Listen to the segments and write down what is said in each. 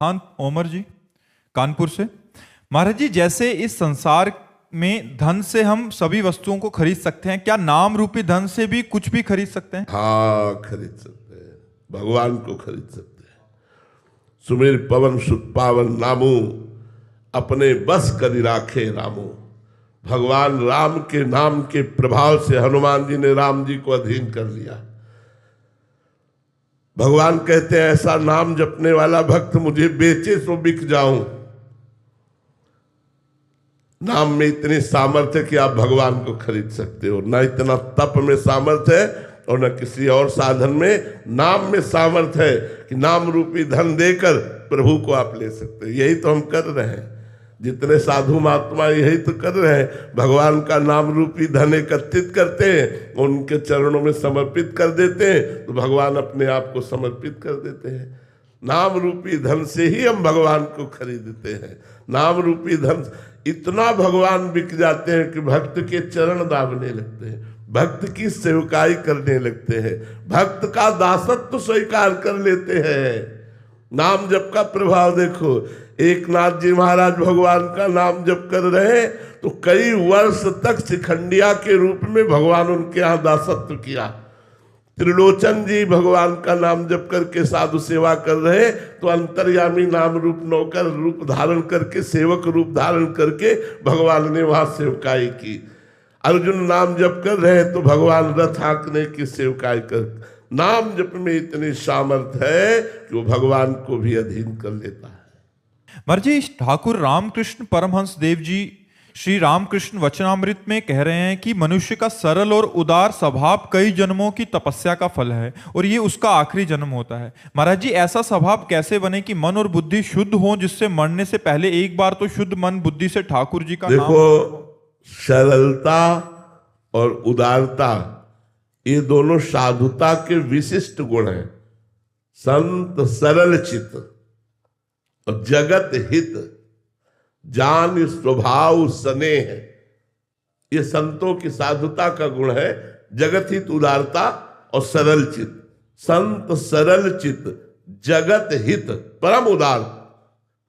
हाँ, ओमर जी, कानपुर से। महाराज जी, जैसे इस संसार में धन से हम सभी वस्तुओं को खरीद सकते हैं, क्या नाम रूपी धन से भी कुछ भी खरीद सकते हैं? हाँ, खरीद सकते हैं, भगवान को खरीद सकते हैं। सुमेर पवन सुत पावन नामू, अपने बस करी राखे रामू। भगवान राम के नाम के प्रभाव से हनुमान जी ने राम जी को अधीन कर लिया। भगवान कहते हैं ऐसा नाम जपने वाला भक्त मुझे बेचे सो बिक जाऊं। नाम में इतनी सामर्थ्य कि आप भगवान को खरीद सकते हो। ना इतना तप में सामर्थ्य है और न किसी और साधन में। नाम में सामर्थ्य है कि नाम रूपी धन देकर प्रभु को आप ले सकते हो। यही तो हम कर रहे हैं, जितने साधु महात्मा यही तो कर रहे हैं। भगवान का नाम रूपी धन एकत्रित करते हैं, उनके चरणों में समर्पित कर देते हैं, तो भगवान अपने आप को समर्पित कर देते हैं। नाम रूपी धन से ही हम भगवान को खरीदते हैं। नाम रूपी धन इतना भगवान बिक जाते हैं कि भक्त के चरण दाबने लगते हैं, भक्त की सेवकाई करने लगते हैं, भक्त का दासत्व स्वीकार कर लेते हैं। नाम जप का प्रभाव देखो। एक नाथ जी महाराज भगवान का नाम जप कर रहे तो कई वर्ष तक शिखंडिया के रूप में भगवान उनके यहाँ दासत्व किया। त्रिलोचन जी भगवान का नाम जप करके साधु सेवा कर रहे तो अंतर्यामी नाम रूप नौकर रूप धारण करके, सेवक रूप धारण करके भगवान ने वहां सेवकाई की। अर्जुन नाम जप कर रहे तो भगवान रथ हाँकने की सेवकाई कर। नाम जप में इतनी सामर्थ्य है कि वो भगवान को भी अधीन कर लेता है। महाराज जी, ठाकुर रामकृष्ण परमहंस देव जी श्री रामकृष्ण वचनामृत में कह रहे हैं कि मनुष्य का सरल और उदार स्वभाव कई जन्मों की तपस्या का फल है और ये उसका आखिरी जन्म होता है। महाराज जी, ऐसा स्वभाव कैसे बने कि मन और बुद्धि शुद्ध हो, जिससे मरने से पहले एक बार तो शुद्ध मन बुद्धि से ठाकुर जी का देखो, सरलता और उदारता ये दोनों साधुता के विशिष्ट गुण हैं। संत सरल चित्त और जगत हित जान स्वभाव स्नेह, ये संतों की साधुता का गुण है। जगत हित उदारता और सरल चित्त। संत सरल चित्त, जगत हित, परम उदार।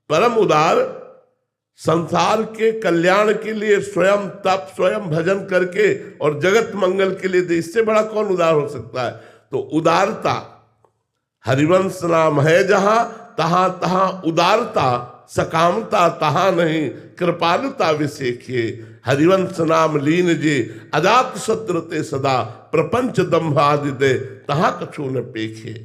परम उदार संसार के कल्याण के लिए स्वयं तप, स्वयं भजन करके और जगत मंगल के लिए, इससे बड़ा कौन उदार हो सकता है? तो उदारता, हरिवंश नाम है जहां तहां तहां उदारता, सकामता तहां नहीं, कृपालुता विशेखिए। हरिवंश नाम लीन जे, अजात शत्रु ते सदा, प्रपंच दंभ आदि दे, तहां कछु न पेखे।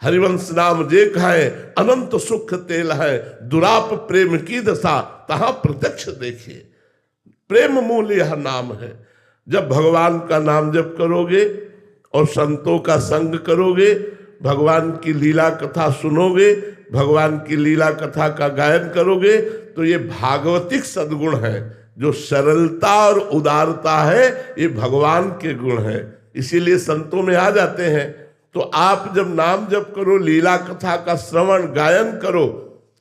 हरिवंश नाम जे कहे, अनंत सुख तेल है, दुराप प्रेम की दशा, तहां प्रत्यक्ष देखे। प्रेम मूल यह नाम है। जब भगवान का नाम जप करोगे और संतों का संग करोगे, भगवान की लीला कथा सुनोगे, भगवान की लीला कथा का गायन करोगे, तो ये भागवतिक सद्गुण है। जो सरलता और उदारता है ये भगवान के गुण है, इसीलिए संतों में आ जाते हैं। तो आप जब नाम जप करो, लीला कथा का श्रवण गायन करो,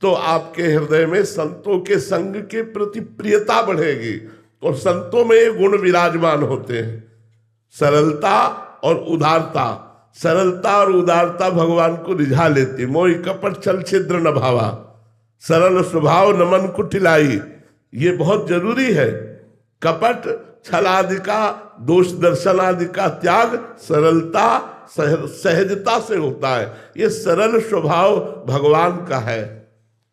तो आपके हृदय में संतों के संग के प्रति प्रियता बढ़ेगी और संतों में ये गुण विराजमान होते हैं, सरलता और उदारता। सरलता और उदारता भगवान को रिझा लेती। मोहि कपट छल छिद्र न भावा, सरल स्वभाव न मन कुटिलाई। ये बहुत जरूरी है। कपट छल आदि का, दोष दर्शन आदि का त्याग सरलता सहजता से होता है। ये सरल स्वभाव भगवान का है,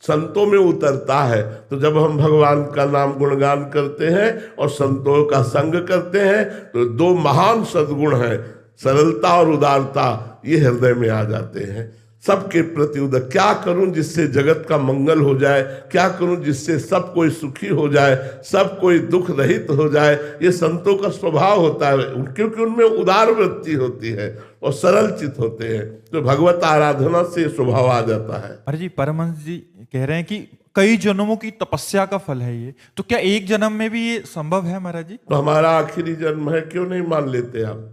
संतों में उतरता है। तो जब हम भगवान का नाम गुणगान करते हैं और संतों का संग करते हैं तो दो महान सद्गुण हैं, सरलता और उदारता, ये हृदय में आ जाते हैं। सबके प्रति उदार, क्या करूं जिससे जगत का मंगल हो जाए, क्या करूं जिससे सब कोई सुखी हो जाए, सब कोई दुख रहित हो जाए, ये संतों का स्वभाव होता है, क्योंकि उनमें उदार वृत्ति होती है और सरल चित्त होते हैं। तो भगवत आराधना से स्वभाव आ जाता है। अरे जी, परमहंस जी कह रहे हैं कि कई जन्मों की तपस्या का फल है ये, तो क्या एक जन्म में भी ये संभव है महाराज जी? तो हमारा आखिरी जन्म है, क्यों नहीं मान लेते आप?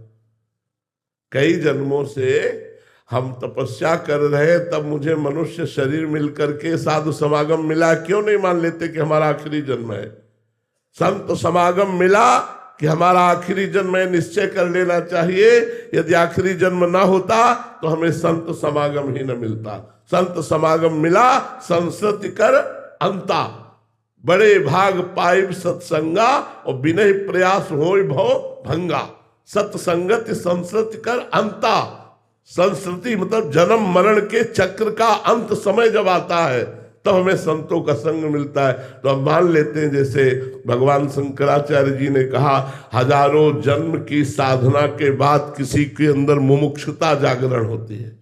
कई जन्मों से हम तपस्या कर रहे, तब मुझे मनुष्य शरीर मिलकर के साधु समागम मिला, क्यों नहीं मान लेते कि हमारा आखिरी जन्म है? संत समागम मिला कि हमारा आखिरी जन्म है, निश्चय कर लेना चाहिए। यदि आखिरी जन्म ना होता तो हमें संत समागम ही न मिलता। संत समागम मिला संस्कृति कर अंता, बड़े भाग पाइब सत्संगा और बिनय प्रयास होय भव भंगा। सत्संगति संस्कृति कर अंता, संस्कृति मतलब जन्म मरण के चक्र का अंत समय जब आता है तब हमें संतों का संग मिलता है। तो हम मान लेते हैं जैसे भगवान शंकराचार्य जी ने कहा, हजारों जन्म की साधना के बाद किसी के अंदर मुमुक्षुता जागरण होती है।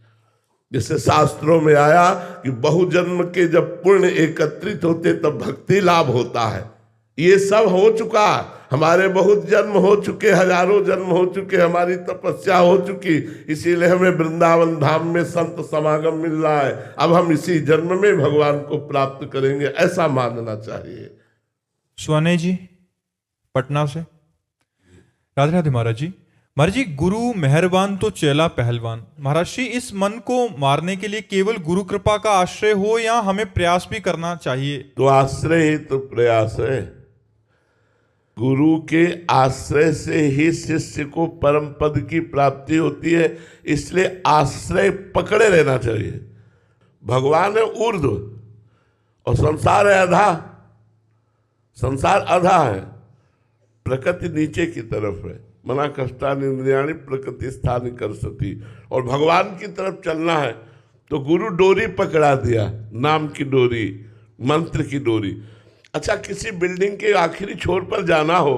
जैसे शास्त्रों में आया कि बहुजन्म के जब पुण्य एकत्रित होते तब भक्ति लाभ होता है। ये सब हो चुका, हमारे बहुत जन्म हो चुके, हजारों जन्म हो चुके, हमारी तपस्या हो चुकी, इसीलिए हमें वृंदावन धाम में संत समागम मिल रहा है। अब हम इसी जन्म में भगवान को प्राप्त करेंगे, ऐसा मानना चाहिए। स्वाने जी पटना से, राधे राधे महाराज जी। महाराज जी, गुरु मेहरबान तो चेला पहलवान। महाराज जी, इस मन को मारने के लिए केवल गुरु कृपा का आश्रय हो या हमें प्रयास भी करना चाहिए? तो आश्रय ही तो प्रयास है। गुरु के आश्रय से ही शिष्य को परम पद की प्राप्ति होती है, इसलिए आश्रय पकड़े रहना चाहिए। भगवान है ऊर्ध्व और संसार है अधा। संसार अधा है, प्रकृति नीचे की तरफ है। मना कष्टानि इंद्रियाणि प्रकृति स्थानि कर्षति। और भगवान की तरफ चलना है तो गुरु डोरी पकड़ा दिया, नाम की डोरी, मंत्र की डोरी। अच्छा, किसी बिल्डिंग के आखिरी छोर पर जाना हो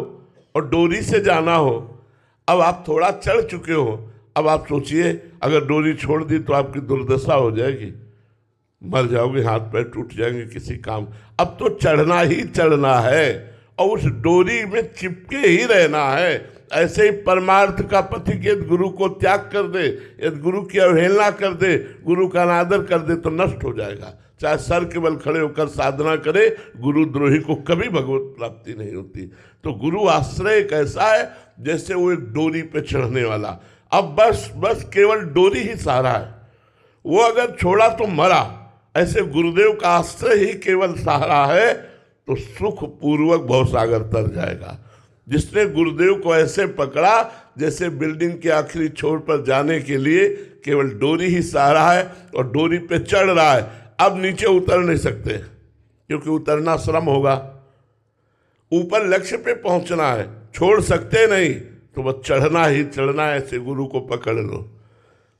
और डोरी से जाना हो, अब आप थोड़ा चढ़ चुके हो, अब आप सोचिए अगर डोरी छोड़ दी तो आपकी दुर्दशा हो जाएगी, मर जाओगे, हाथ पैर टूट जाएंगे किसी काम। अब तो चढ़ना ही चढ़ना है और उस डोरी में चिपके ही रहना है। ऐसे ही परमार्थ का पथिक यदि गुरु को त्याग कर दे, यदि गुरु की अवहेलना कर दे, गुरु का अनादर कर दे तो नष्ट हो जाएगा। चाहे सर के बल खड़े होकर साधना करे, गुरु द्रोही को कभी भगवत प्राप्ति नहीं होती। तो गुरु आश्रय एक ऐसा है जैसे वो एक डोरी पे चढ़ने वाला। अब बस केवल डोरी ही सहारा है, वो अगर छोड़ा तो मरा। ऐसे गुरुदेव का आश्रय ही केवल सहारा है तो सुख पूर्वक भवसागर तर जाएगा। जिसने गुरुदेव को ऐसे पकड़ा जैसे बिल्डिंग के आखिरी छोर पर जाने के लिए केवल डोरी ही सहारा है और डोरी पे चढ़ रहा है, अब नीचे उतर नहीं सकते क्योंकि उतरना श्रम होगा। ऊपर लक्ष्य पे पहुंचना है, छोड़ सकते नहीं, तो बस चढ़ना ही चढ़ना है। ऐसे गुरु को पकड़ लो।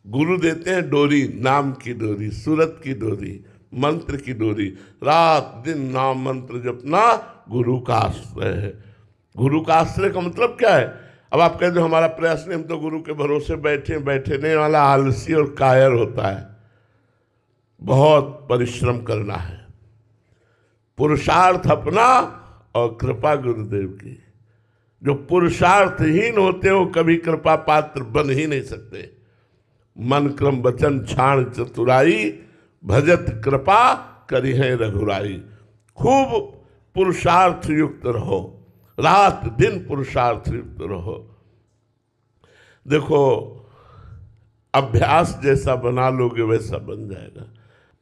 गुरु देते हैं डोरी, नाम की डोरी, सूरत की डोरी, मंत्र की डोरी। रात दिन नाम मंत्र जपना गुरु का आश्रय है। गुरु का आश्रय का मतलब क्या है? अब आप कहते हो हमारा प्रयास नहीं, हम तो गुरु के भरोसे बैठने वाला आलसी और कायर होता है। बहुत परिश्रम करना है, पुरुषार्थ अपना और कृपा गुरुदेव की। जो पुरुषार्थहीन होते हो कभी कृपा पात्र बन ही नहीं सकते। मन क्रम वचन छाण चतुराई, भजत कृपा करी है रघुराई। खूब पुरुषार्थ युक्त रहो, रात दिन पुरुषार्थ युक्त रहो। देखो, अभ्यास जैसा बना लोगे वैसा बन जाएगा।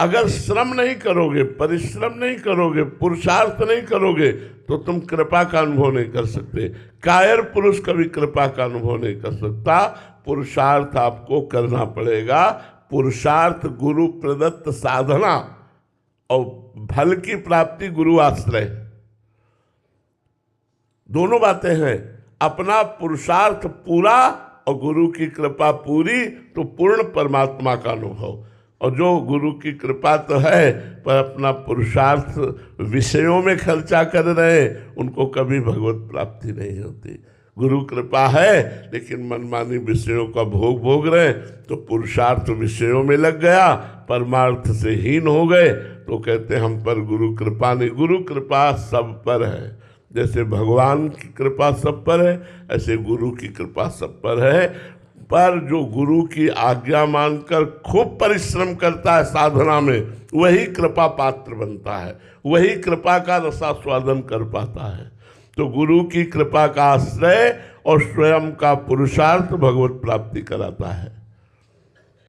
अगर श्रम नहीं करोगे, परिश्रम नहीं करोगे, पुरुषार्थ नहीं करोगे तो तुम कृपा का अनुभव नहीं कर सकते। कायर पुरुष कभी कृपा का अनुभव नहीं कर सकता। पुरुषार्थ आपको करना पड़ेगा। पुरुषार्थ गुरु प्रदत्त साधना और फल की प्राप्ति गुरु आश्रय, दोनों बातें हैं। अपना पुरुषार्थ पूरा और गुरु की कृपा पूरी तो पूर्ण परमात्मा का अनुभव। और जो गुरु की कृपा तो है पर अपना पुरुषार्थ विषयों में खर्चा कर रहे, उनको कभी भगवत प्राप्ति नहीं होती। गुरु कृपा है लेकिन मनमानी विषयों का भोग रहे तो पुरुषार्थ विषयों में लग गया, परमार्थ से हीन हो गए, तो कहते हम पर गुरु कृपा नहीं। गुरु कृपा सब पर है। जैसे भगवान की कृपा सब पर है, ऐसे गुरु की कृपा सब पर है। पर जो गुरु की आज्ञा मानकर खूब परिश्रम करता है साधना में, वही कृपा पात्र बनता है, वही कृपा का रसास्वादन कर पाता है। तो गुरु की कृपा का आश्रय और स्वयं का पुरुषार्थ भगवत प्राप्ति कराता है।